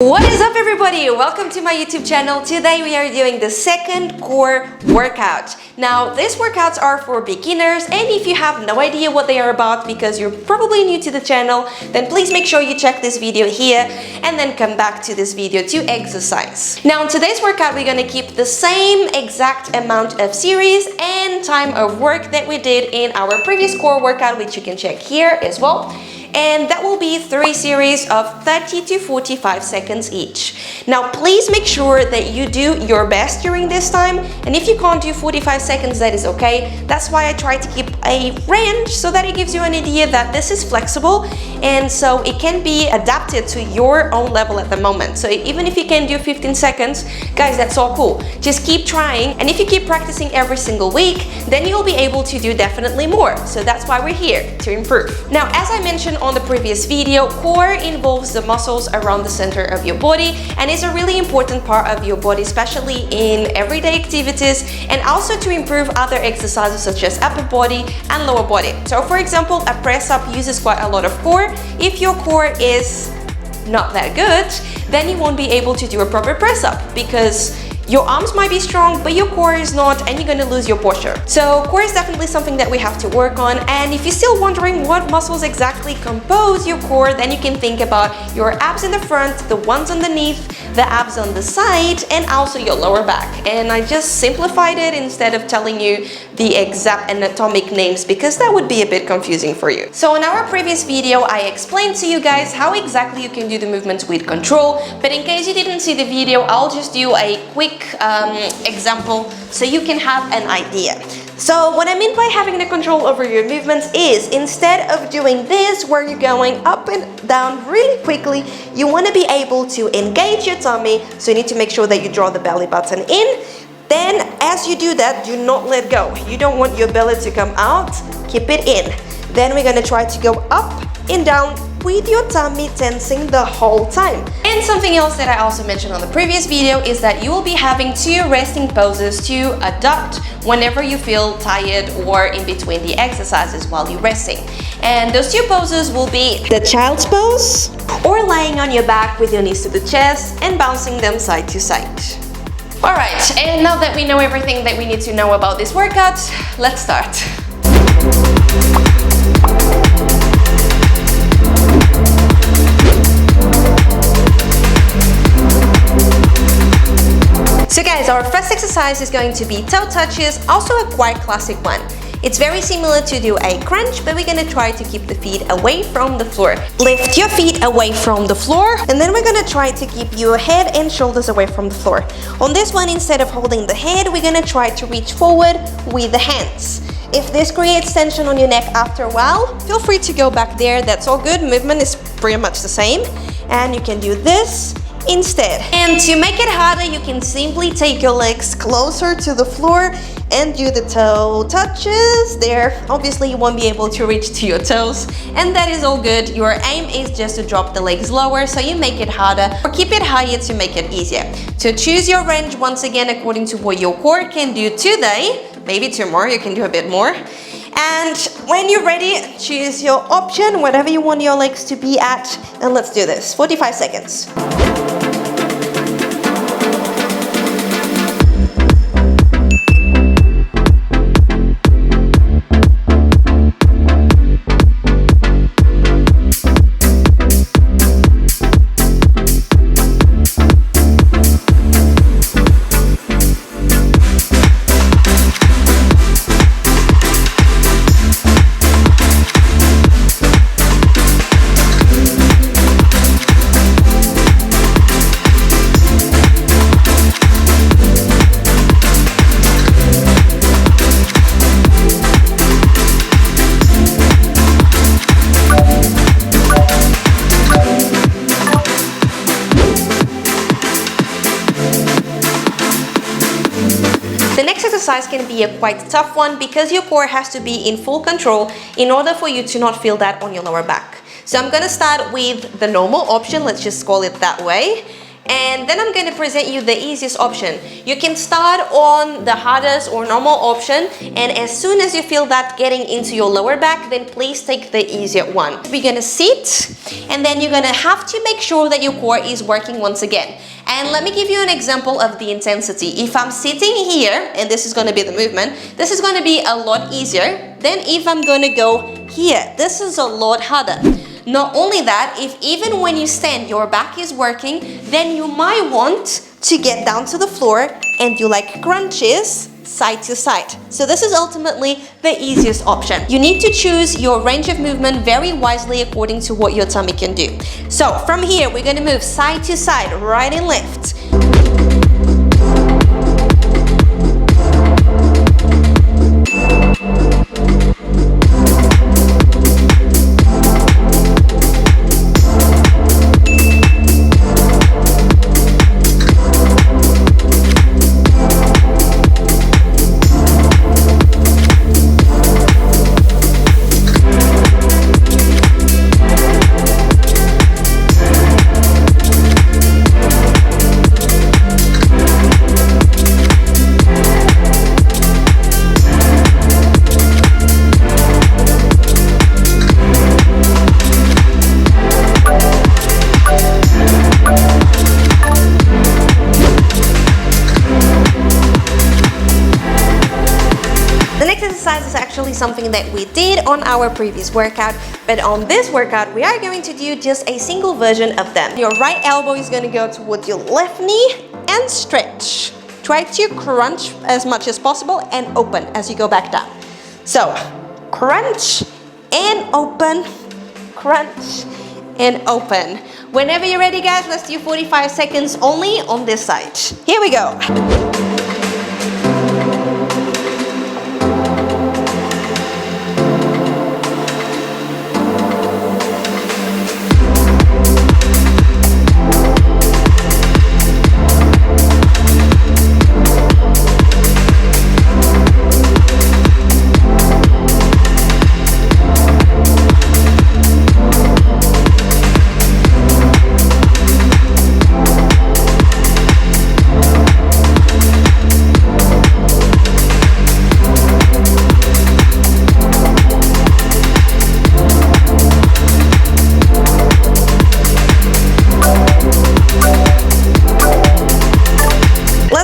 What is up, everybody? Welcome to my YouTube channel. Today we are doing the second core workout. Now these workouts are for beginners, and if you have no idea what they are about because you're probably new to the channel, then please make sure you check this video here and then come back to this video to exercise. Now in today's workout we're going to keep the same exact amount of series and time of work that we did in our previous core workout, which you can check here as well. And that will be 3 series of 30 to 45 seconds each. Now please make sure that you do your best during this time, and if you can't do 45 seconds, that is okay. That's why I try to keep a range so that it gives you an idea that this is flexible and so it can be adapted to your own level at the moment. So even if you can do 15 seconds, guys, that's all cool. Just keep trying, and if you keep practicing every single week, then you'll be able to do definitely more. So that's why we're here, to improve. Now, as I mentioned on the previous video, core involves the muscles around the center of your body and is a really important part of your body, especially in everyday activities, and also to improve other exercises such as upper body and lower body. So for example, a press up uses quite a lot of core. If your core is not that good, then you won't be able to do a proper press up because your arms might be strong, but your core is not, and you're going to lose your posture. So core is definitely something that we have to work on. And if you're still wondering what muscles exactly compose your core, then you can think about your abs in the front, the ones underneath, the abs on the side, and also your lower back. And I just simplified it instead of telling you the exact anatomic names because that would be a bit confusing for you. So in our previous video, I explained to you guys how exactly you can do the movements with control. But in case you didn't see the video, I'll just do a quick example so you can have an idea. So what I mean by having the control over your movements is, instead of doing this where you're going up and down really quickly, you want to be able to engage your tummy, so you need to make sure that you draw the belly button in. Then as you do that, do not let go. You don't want your belly to come out, keep it in. Then we're going to try to go up and down with your tummy tensing the whole time. And something else that I also mentioned on the previous video is that you will be having 2 resting poses to adopt whenever you feel tired or in between the exercises while you're resting. And those 2 poses will be the child's pose, or lying on your back with your knees to the chest and bouncing them side to side. Alright, and now that we know everything that we need to know about this workout, let's start. So guys, our first exercise is going to be toe touches, also a quite classic one. It's very similar to do a crunch, but we're going to try to keep the feet away from the floor. Lift your feet away from the floor, and then we're going to try to keep your head and shoulders away from the floor. On this one, instead of holding the head, we're going to try to reach forward with the hands. If this creates tension on your neck after a while, feel free to go back there. That's all good. Movement is pretty much the same. And you can do this instead. And to make it harder, you can simply take your legs closer to the floor and do the toe touches there. Obviously you won't be able to reach to your toes, and that is all good. Your aim is just to drop the legs lower, so you make it harder or keep it higher to make it easier. So choose your range once again according to what your core can do today. Maybe tomorrow you can do a bit more. And when you're ready, choose your option, whatever you want your legs to be at, and let's do this. 45 seconds. The next exercise can be a quite tough one because your core has to be in full control in order for you to not feel that on your lower back. So I'm going to start with the normal option, let's just call it that way. and then I'm going to present you the easiest option. You can start on the hardest or normal option, and as soon as you feel that getting into your lower back, then please take the easier one. We're going to sit, and then you're going to have to make sure that your core is working once again. And let me give you an example of the intensity. If I'm sitting here, and this is going to be the movement, this is going to be a lot easier than if I'm going to go here. This is a lot harder. Not only that, if even when you stand your back is working, then you might want to get down to the floor and do like crunches side to side. So this is ultimately the easiest option. You need to choose your range of movement very wisely according to what your tummy can do. So from here, we're going to move side to side, right and left. Is actually something that we did on our previous workout, but on this workout we are going to do just a single version of them. Your right elbow is going to go towards your left knee and stretch. Try to crunch as much as possible and open as you go back down. So crunch and open, crunch and open. Whenever you're ready, guys, let's do 45 seconds only on this side. Here we go.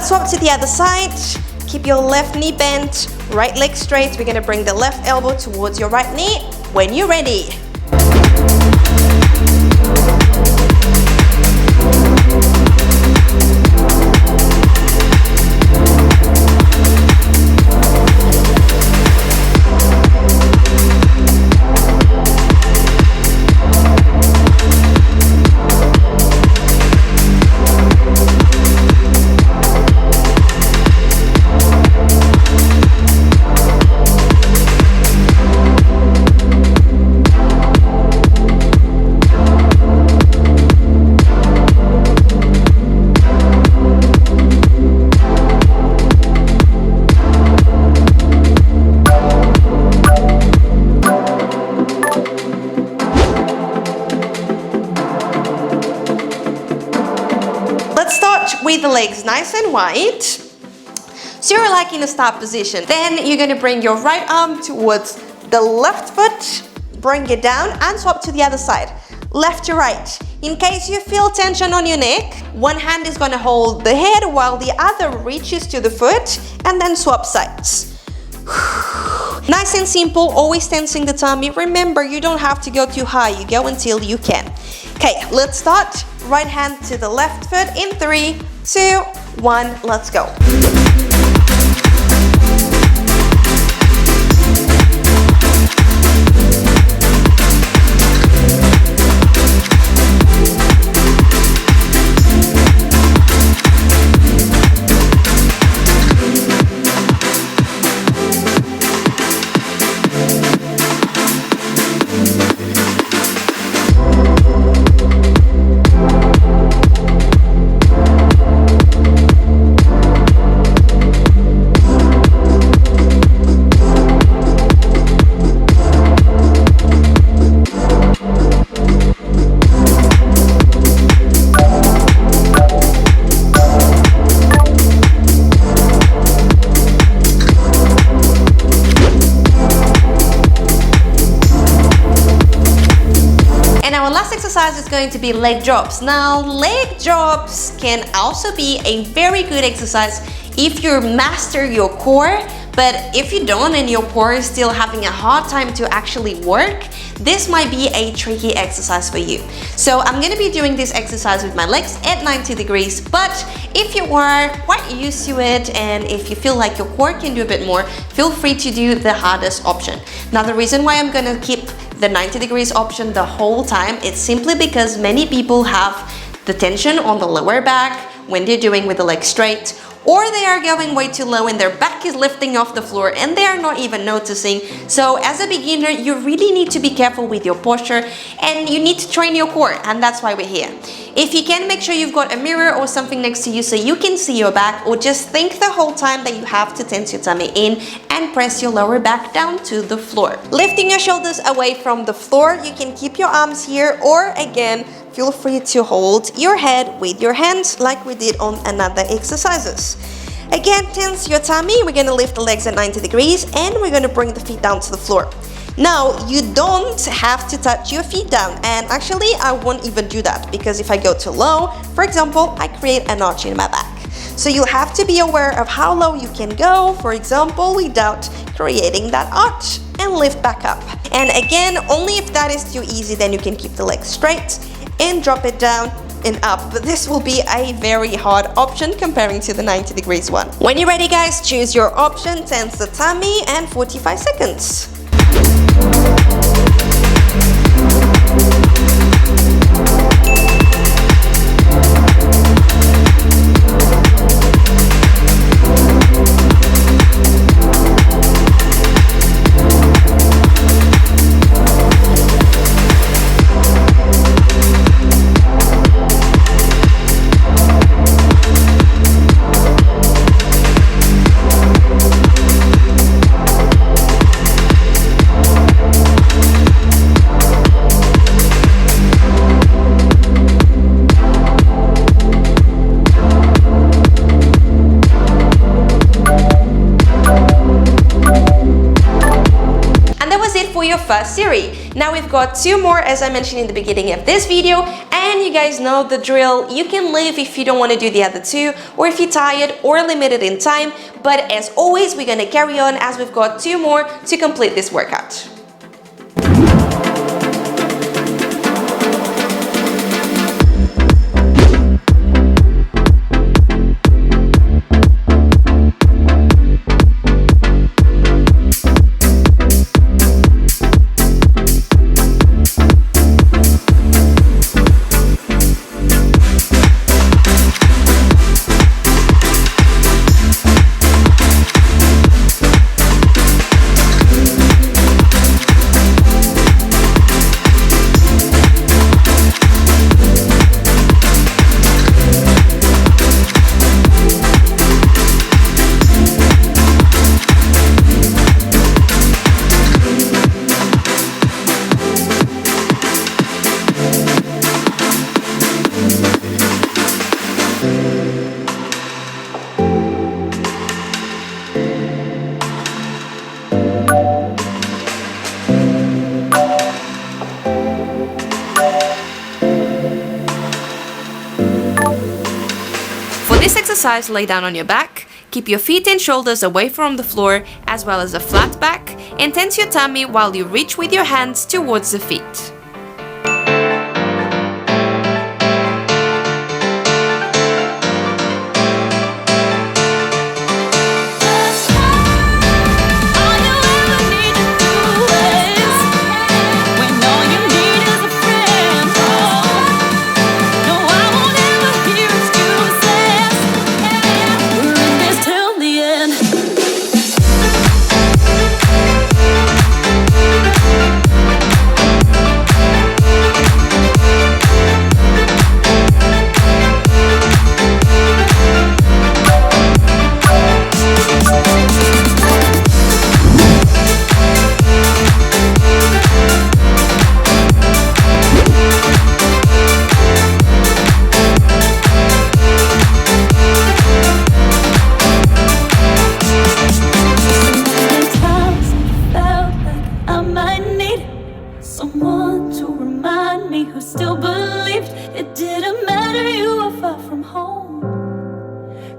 Swap to the other side. Keep your left knee bent, right leg straight. We're going to bring the left elbow towards your right knee when you're ready. With the legs nice and wide. So you're like in a start position. Then you're going to bring your right arm towards the left foot, bring it down and swap to the other side. Left to right. In case you feel tension on your neck, one hand is going to hold the head while the other reaches to the foot, and then swap sides. Nice and simple, always tensing the tummy. Remember, you don't have to go too high, you go until you can. Okay, let's start. Right hand to the left foot in 3, 2, 1, let's go. exercise is going to be leg drops. Now, leg drops can also be a very good exercise if you master your core, but if you don't and your core is still having a hard time to actually work, this might be a tricky exercise for you. So I'm going to be doing this exercise with my legs at 90 degrees, but if you are quite used to it and if you feel like your core can do a bit more, feel free to do the hardest option. Now, the reason why I'm going to keep the 90 degrees option the whole time, it's simply because many people have the tension on the lower back when they're doing with the legs straight, or they are going way too low and their back is lifting off the floor and they are not even noticing. So as a beginner, you really need to be careful with your posture and you need to train your core, and that's why we're here. If you can, make sure you've got a mirror or something next to you so you can see your back, or just think the whole time that you have to tense your tummy in and press your lower back down to the floor. Lifting your shoulders away from the floor, you can keep your arms here, or again, feel free to hold your head with your hands like we did on another exercises. Again, tense your tummy. We're going to lift the legs at 90 degrees and we're going to bring the feet down to the floor. Now, you don't have to touch your feet down, and actually I won't even do that, because if I go too low, for example, I create an arch in my back. So you'll have to be aware of how low you can go, for example, without creating that arch, and lift back up. And again, only if that is too easy, then you can keep the legs straight and drop it down and up, but this will be a very hard option comparing to the 90 degrees one. When you're ready, guys, choose your option, tense the tummy, and 45 seconds. Your first series. Now we've got two more, as I mentioned in the beginning of this video, and you guys know the drill. You can leave if you don't want to do the other two, or if you're tired or limited in time, but as always, we're gonna carry on as we've got two more to complete this workout. this exercise, lay down on your back, keep your feet and shoulders away from the floor as well as a flat back, and tense your tummy while you reach with your hands towards the feet.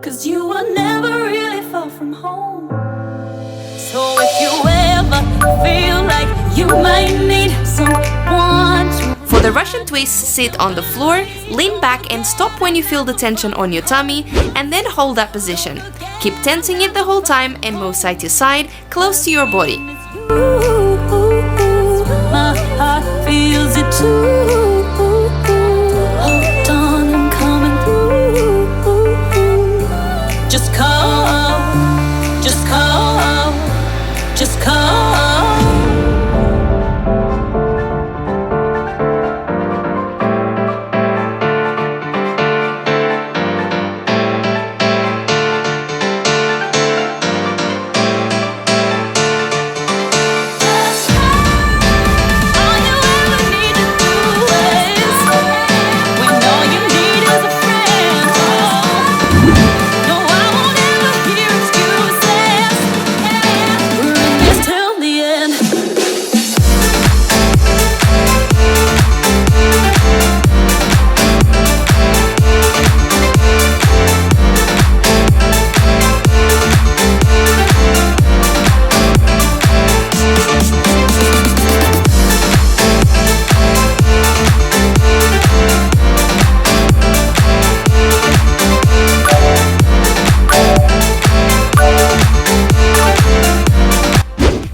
'cause you are never really far from home. So if you ever feel like you might need someone to... For the Russian twist, sit on the floor, lean back and stop when you feel the tension on your tummy, and then hold that position. Keep tensing it the whole time and move side to side, close to your body. My heart feels it too. Hold on, I'm coming through. Just call, just call, just call.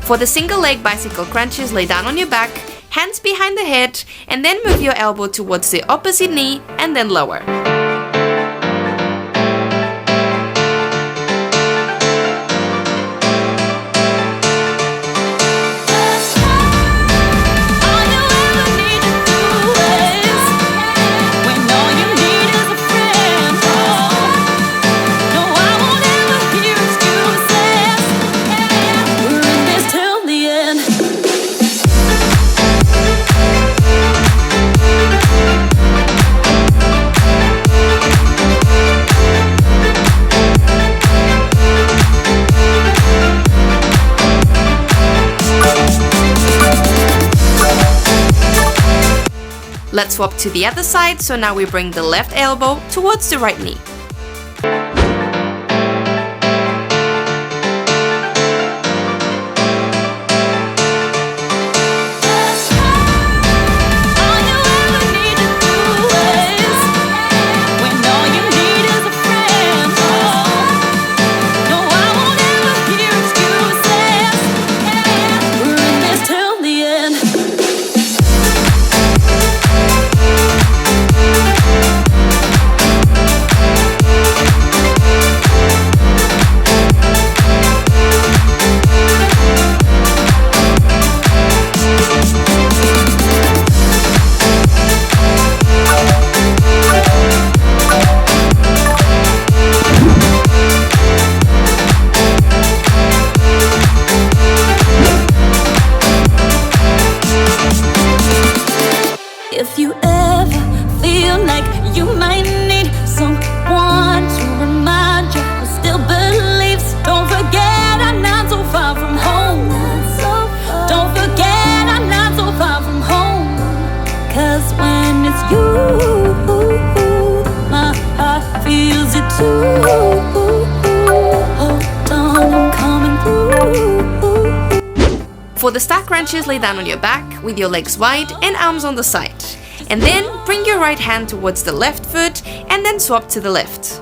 For the single leg bicycle crunches, lay down on your back, hands behind the head, and then move your elbow towards the opposite knee and then lower. Let's swap to the other side, so now we bring the left elbow towards the right knee. If you ever feel like you might need someone to remind you who still believes, don't forget I'm not so far from home. Don't forget I'm not so far from home. 'Cause when it's you, my heart feels it too. Hold on, I'm coming through. For the stack crunches, lay down on your back with your legs wide and arms on the side. And then bring your right hand towards the left foot and then swap to the left.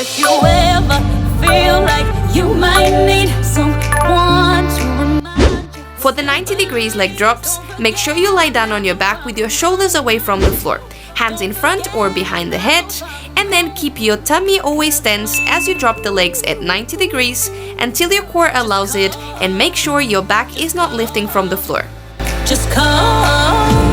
if you ever feel like you might need someone to remind you. For the 90 degrees leg drops, make sure you lie down on your back with your shoulders away from the floor, hands in front or behind the head, and then keep your tummy always tense as you drop the legs at 90 degrees until your core allows it, and make sure your back is not lifting from the floor. Just come.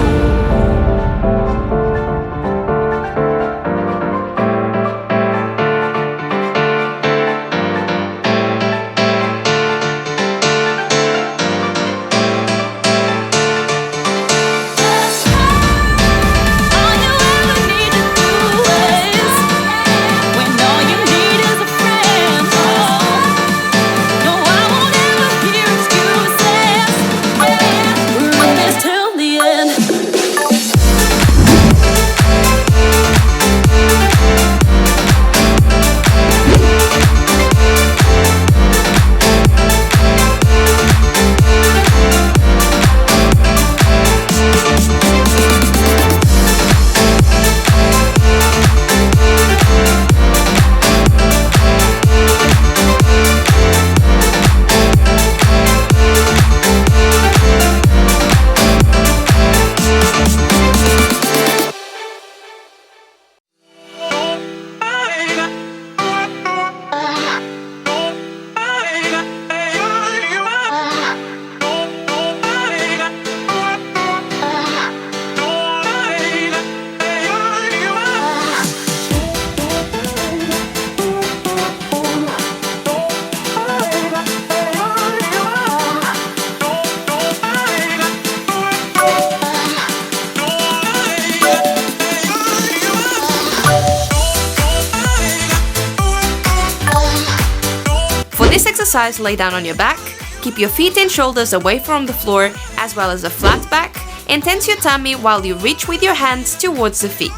this exercise, lay down on your back, keep your feet and shoulders away from the floor as well as a flat back, and tense your tummy while you reach with your hands towards the feet.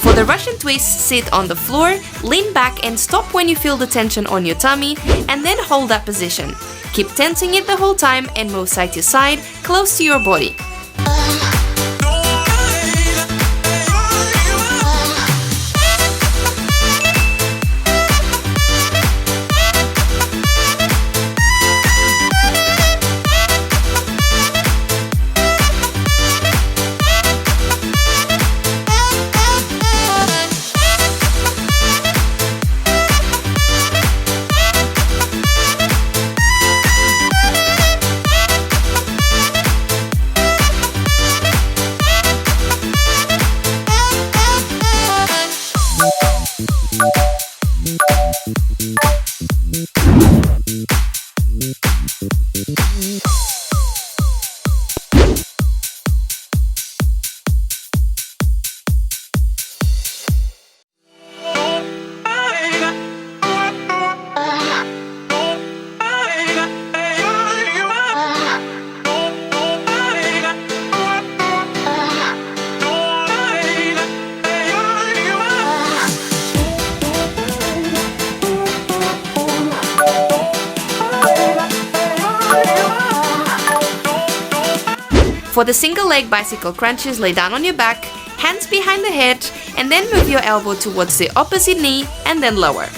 For the Russian twist, sit on the floor, lean back and stop when you feel the tension on your tummy, and then hold that position. Keep tensing it the whole time and move side to side, close to your body. For the single leg bicycle crunches, lay down on your back, hands behind the head, and then move your elbow towards the opposite knee and then lower.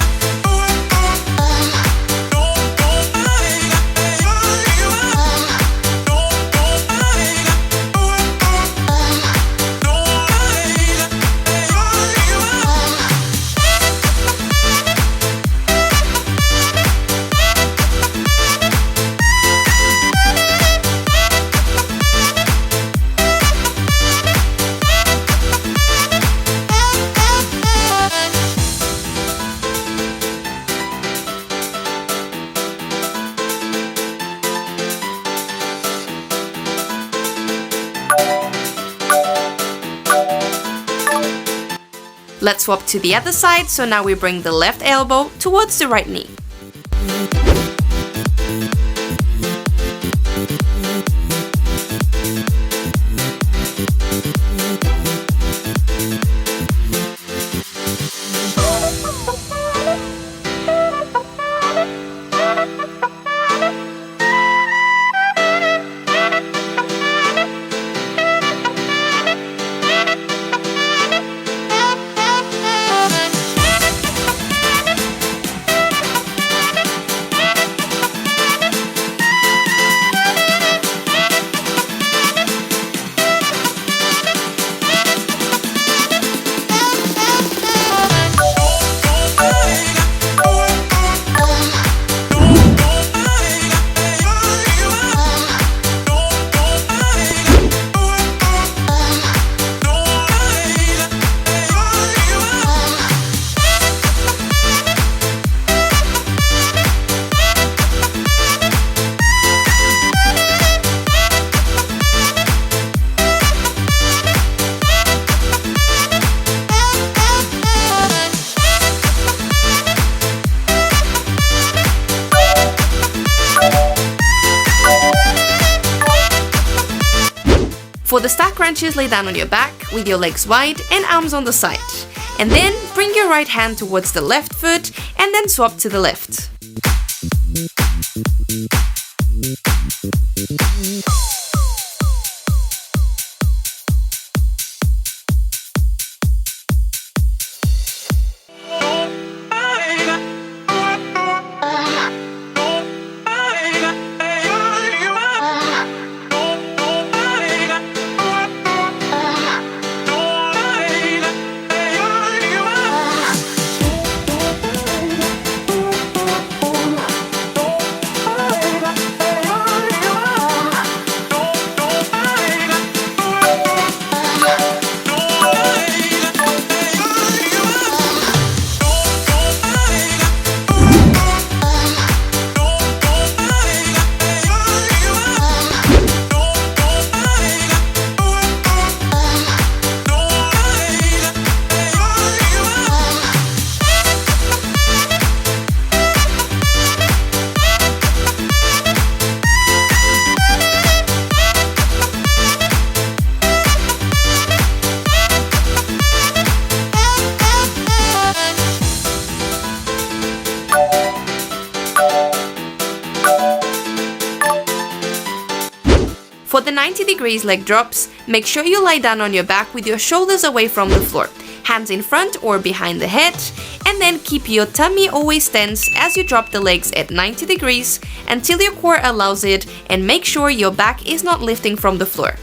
Let's swap to the other side, so now we bring the left elbow towards the right knee. For the stack crunches, lay down on your back with your legs wide and arms on the side. And then bring your right hand towards the left foot and then swap to the left. For the 90 degrees leg drops, make sure you lie down on your back with your shoulders away from the floor, hands in front or behind the head, and then keep your tummy always tense as you drop the legs at 90 degrees until your core allows it, and make sure your back is not lifting from the floor.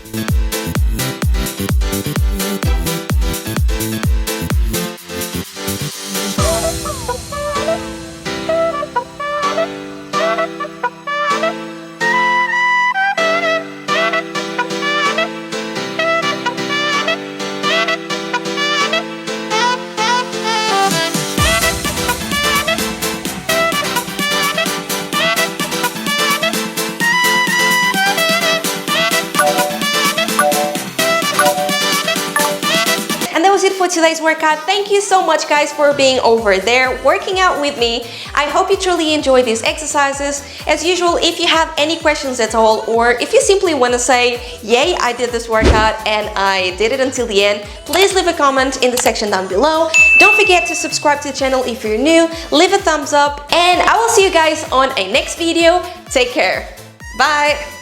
It for today's workout. Thank you so much guys for being over there working out with me. I hope you truly enjoyed these exercises. As usual, if you have any questions at all, or if you simply want to say, yay, I did this workout and I did it until the end, please leave a comment in the section down below. Don't forget to subscribe to the channel if you're new, leave a thumbs up, and I will see you guys on a next video. Take care. Bye.